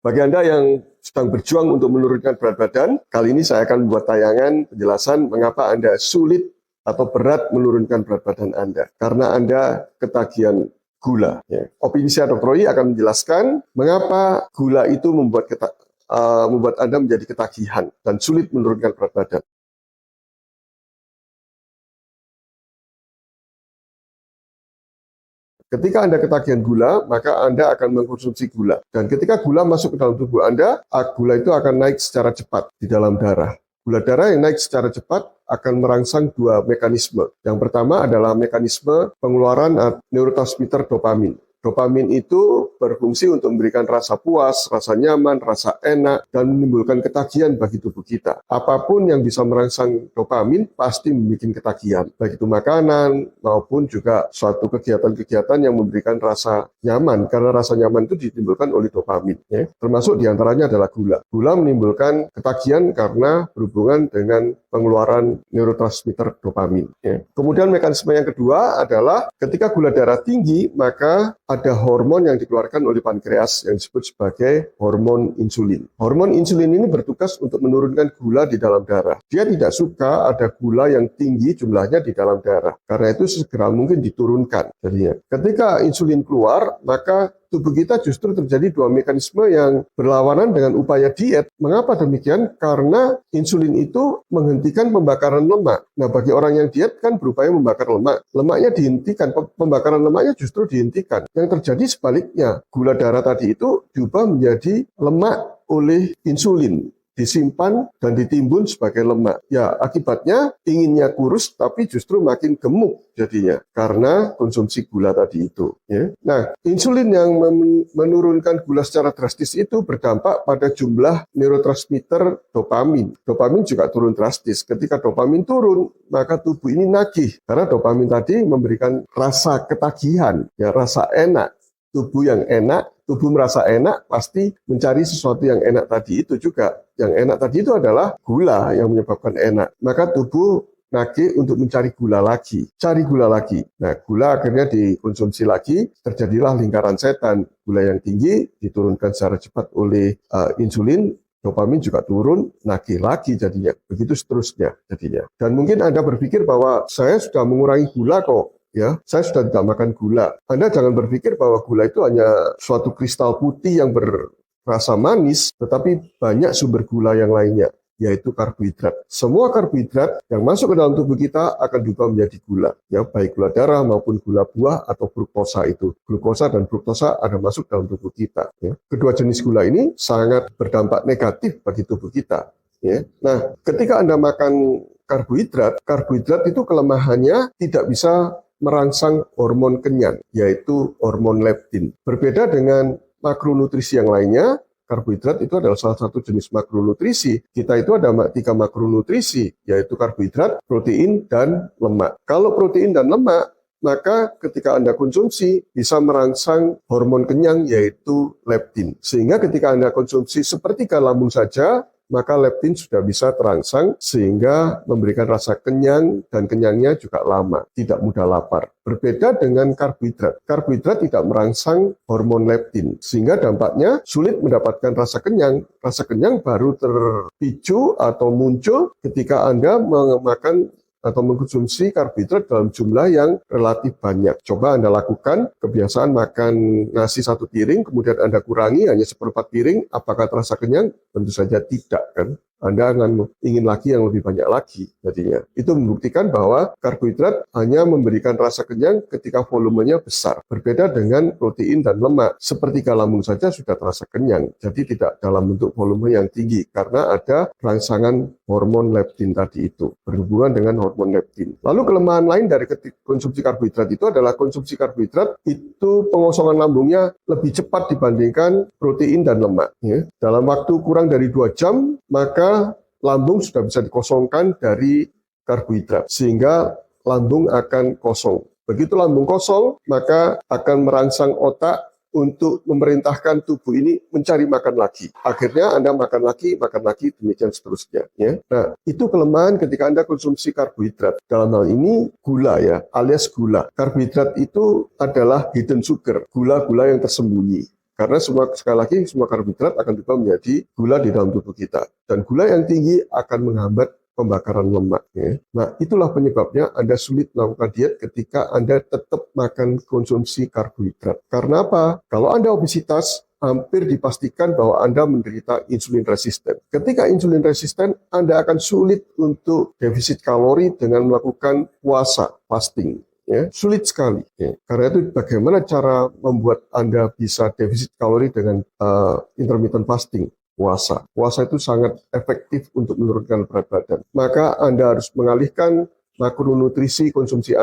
Bagi Anda yang sedang berjuang untuk menurunkan berat badan, kali ini saya akan membuat tayangan penjelasan mengapa Anda sulit atau berat menurunkan berat badan Anda. Karena Anda ketagihan gula. Opini saya Dr. Roy akan menjelaskan mengapa gula itu membuat Anda menjadi ketagihan dan sulit menurunkan berat badan. Ketika Anda ketagihan gula, maka Anda akan mengkonsumsi gula. Dan ketika gula masuk ke dalam tubuh Anda, gula itu akan naik secara cepat di dalam darah. Gula darah yang naik secara cepat akan merangsang dua mekanisme. Yang pertama adalah mekanisme pengeluaran neurotransmitter dopamin. Dopamin itu berfungsi untuk memberikan rasa puas, rasa nyaman, rasa enak, dan menimbulkan ketagihan bagi tubuh kita. Apapun yang bisa merangsang dopamin pasti membuat ketagihan, baik itu makanan maupun juga suatu kegiatan-kegiatan yang memberikan rasa nyaman, karena rasa nyaman itu ditimbulkan oleh dopamin. Termasuk diantaranya adalah gula. Gula menimbulkan ketagihan karena berhubungan dengan pengeluaran neurotransmitter dopamin. Kemudian mekanisme yang kedua adalah ketika gula darah tinggi, maka ada hormon yang dikeluarkan oleh pankreas yang disebut sebagai hormon insulin. Hormon insulin ini bertugas untuk menurunkan gula di dalam darah. Dia tidak suka ada gula yang tinggi jumlahnya di dalam darah. Karena itu segera mungkin diturunkan. Jadinya, ketika insulin keluar, maka tubuh kita justru terjadi dua mekanisme yang berlawanan dengan upaya diet. Mengapa demikian? Karena insulin itu menghentikan pembakaran lemak. Nah, bagi orang yang diet kan berupaya membakar lemak. Lemaknya dihentikan, pembakaran lemaknya justru dihentikan. Yang terjadi sebaliknya, gula darah tadi itu diubah menjadi lemak oleh insulin, disimpan dan ditimbun sebagai lemak. Ya, akibatnya inginnya kurus tapi justru makin gemuk jadinya karena konsumsi gula tadi itu. Nah, insulin yang menurunkan gula secara drastis itu berdampak pada jumlah neurotransmitter dopamin. Dopamin juga turun drastis. Ketika dopamin turun, maka tubuh ini nagih karena dopamin tadi memberikan rasa ketagihan, ya rasa enak. Tubuh yang enak, tubuh merasa enak, pasti mencari sesuatu yang enak tadi itu juga. Yang enak tadi itu adalah gula yang menyebabkan enak. Maka tubuh nagih untuk mencari gula lagi. Cari gula lagi. Nah, gula akhirnya dikonsumsi lagi, terjadilah lingkaran setan. Gula yang tinggi diturunkan secara cepat oleh insulin, dopamin juga turun, nagih lagi jadinya. Begitu seterusnya jadinya. Dan mungkin Anda berpikir bahwa saya sudah mengurangi gula kok. Ya, saya sudah tidak makan gula. Anda jangan berpikir bahwa gula itu hanya suatu kristal putih yang berasa manis, tetapi banyak sumber gula yang lainnya, yaitu karbohidrat. Semua karbohidrat yang masuk ke dalam tubuh kita akan diubah menjadi gula, ya baik gula darah maupun gula buah atau fruktosa itu. Glukosa dan fruktosa ada masuk dalam tubuh kita. Ya. Kedua jenis gula ini sangat berdampak negatif bagi tubuh kita. Ya. Nah, ketika Anda makan karbohidrat itu kelemahannya tidak bisa merangsang hormon kenyang, yaitu hormon leptin. Berbeda dengan makronutrisi yang lainnya, karbohidrat itu adalah salah satu jenis makronutrisi. Kita itu ada 3 makronutrisi, yaitu karbohidrat, protein, dan lemak. Kalau protein dan lemak, maka ketika Anda konsumsi bisa merangsang hormon kenyang, yaitu leptin. Sehingga ketika Anda konsumsi sepertiga lambung saja, maka leptin sudah bisa terangsang sehingga memberikan rasa kenyang dan kenyangnya juga lama, tidak mudah lapar. Berbeda dengan karbohidrat. Karbohidrat tidak merangsang hormon leptin, sehingga dampaknya sulit mendapatkan rasa kenyang. Rasa kenyang baru terpicu atau muncul ketika Anda memakan atau mengkonsumsi karbohidrat dalam jumlah yang relatif banyak. Coba Anda lakukan kebiasaan makan nasi 1 piring, kemudian Anda kurangi hanya 1/4 piring, apakah terasa kenyang? Tentu saja tidak, kan? Anda akan ingin lagi yang lebih banyak lagi jadinya. Itu membuktikan bahwa karbohidrat hanya memberikan rasa kenyang ketika volumenya besar. Berbeda dengan protein dan lemak. Sepertiga lambung saja sudah terasa kenyang. Jadi tidak dalam bentuk volume yang tinggi karena ada rangsangan hormon leptin tadi itu. Berhubungan dengan hormon leptin. Lalu kelemahan lain dari konsumsi karbohidrat itu adalah konsumsi karbohidrat itu pengosongan lambungnya lebih cepat dibandingkan protein dan lemak. Ya. Dalam waktu kurang dari 2 jam, maka lambung sudah bisa dikosongkan dari karbohidrat, sehingga lambung akan kosong. Begitu lambung kosong, maka akan merangsang otak untuk memerintahkan tubuh ini mencari makan lagi. Akhirnya Anda makan lagi, demikian seterusnya. Ya. Nah, itu kelemahan ketika Anda konsumsi karbohidrat. Dalam hal ini gula ya, alias gula. Karbohidrat itu adalah hidden sugar, gula-gula yang tersembunyi. Karena sekali lagi semua karbohidrat akan berubah menjadi gula di dalam tubuh kita. Dan gula yang tinggi akan menghambat pembakaran lemak. Ya. Nah, itulah penyebabnya Anda sulit melakukan diet ketika Anda tetap makan konsumsi karbohidrat. Karena apa? Kalau Anda obesitas, hampir dipastikan bahwa Anda menderita insulin resisten. Ketika insulin resisten, Anda akan sulit untuk defisit kalori dengan melakukan puasa, fasting. Ya, sulit sekali. Ya. Karena itu bagaimana cara membuat Anda bisa defisit kalori dengan intermittent fasting? Puasa. Puasa itu sangat efektif untuk menurunkan berat badan. Maka Anda harus mengalihkan makronutrisi konsumsi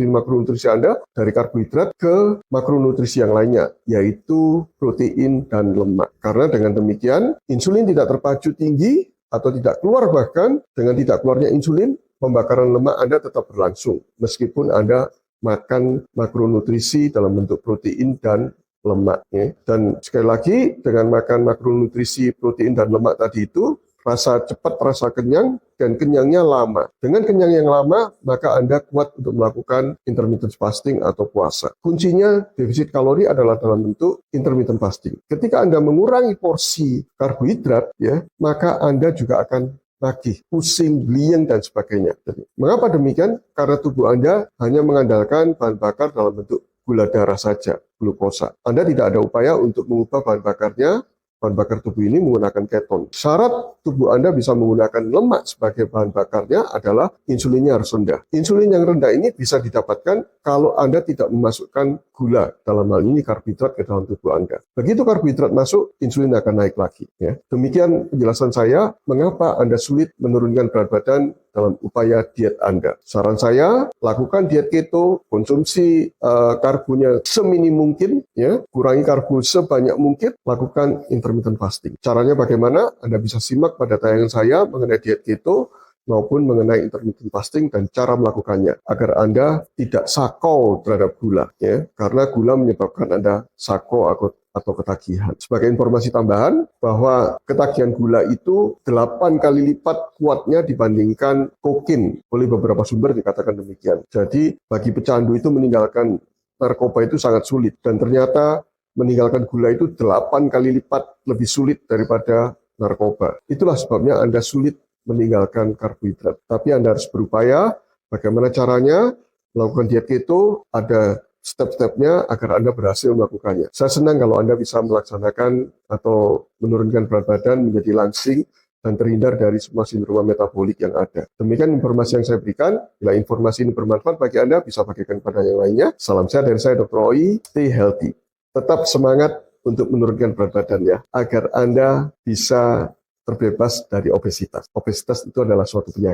makronutrisi Anda dari karbohidrat ke makronutrisi yang lainnya, yaitu protein dan lemak. Karena dengan demikian, insulin tidak terpacu tinggi atau tidak keluar, bahkan dengan tidak keluarnya insulin, pembakaran lemak Anda tetap berlangsung, meskipun Anda makan makronutrisi dalam bentuk protein dan lemaknya. Dan sekali lagi, dengan makan makronutrisi protein dan lemak tadi itu, rasa cepat, rasa kenyang, dan kenyangnya lama. Dengan kenyang yang lama, maka Anda kuat untuk melakukan intermittent fasting atau puasa. Kuncinya defisit kalori adalah dalam bentuk intermittent fasting. Ketika Anda mengurangi porsi karbohidrat, ya, maka Anda juga akan nagih, pusing, belieng, dan sebagainya. Jadi, mengapa demikian? Karena tubuh Anda hanya mengandalkan bahan bakar dalam bentuk gula darah saja, glukosa. Anda tidak ada upaya untuk mengubah bahan bakar tubuh ini menggunakan keton. Syarat tubuh Anda bisa menggunakan lemak sebagai bahan bakarnya adalah insulinnya harus rendah. Insulin yang rendah ini bisa didapatkan kalau Anda tidak memasukkan gula, dalam hal ini karbohidrat, ke dalam tubuh Anda. Begitu karbohidrat masuk, insulin akan naik lagi. Ya. Demikian penjelasan saya mengapa Anda sulit menurunkan berat badan dalam upaya diet Anda. Saran saya, lakukan diet keto, konsumsi karbonya seminim mungkin, ya, kurangi karbo sebanyak mungkin, lakukan intermittent fasting. Caranya bagaimana? Anda bisa simak pada tayangan saya mengenai diet keto maupun mengenai intermittent fasting dan cara melakukannya, agar Anda tidak sakau terhadap gula, ya, karena gula menyebabkan Anda sakau atau ketagihan. Sebagai informasi tambahan, bahwa ketagihan gula itu 8 kali lipat kuatnya dibandingkan kokain. Oleh beberapa sumber dikatakan demikian. Jadi, bagi pecandu itu meninggalkan narkoba itu sangat sulit. Dan ternyata meninggalkan gula itu 8 kali lipat lebih sulit daripada narkoba. Itulah sebabnya Anda sulit meninggalkan karbohidrat. Tapi Anda harus berupaya. Bagaimana caranya? Melakukan diet keto, ada step-stepnya agar Anda berhasil melakukannya. Saya senang kalau Anda bisa melaksanakan atau menurunkan berat badan menjadi langsing dan terhindar dari semua sindrom metabolik yang ada. Demikian informasi yang saya berikan. Bila informasi ini bermanfaat bagi Anda, bisa bagikan kepada yang lainnya. Salam sehat dari saya, Dr. Oi. Stay healthy. Tetap semangat untuk menurunkan berat badan ya, agar Anda bisa terbebas dari obesitas. Obesitas itu adalah suatu penyakit.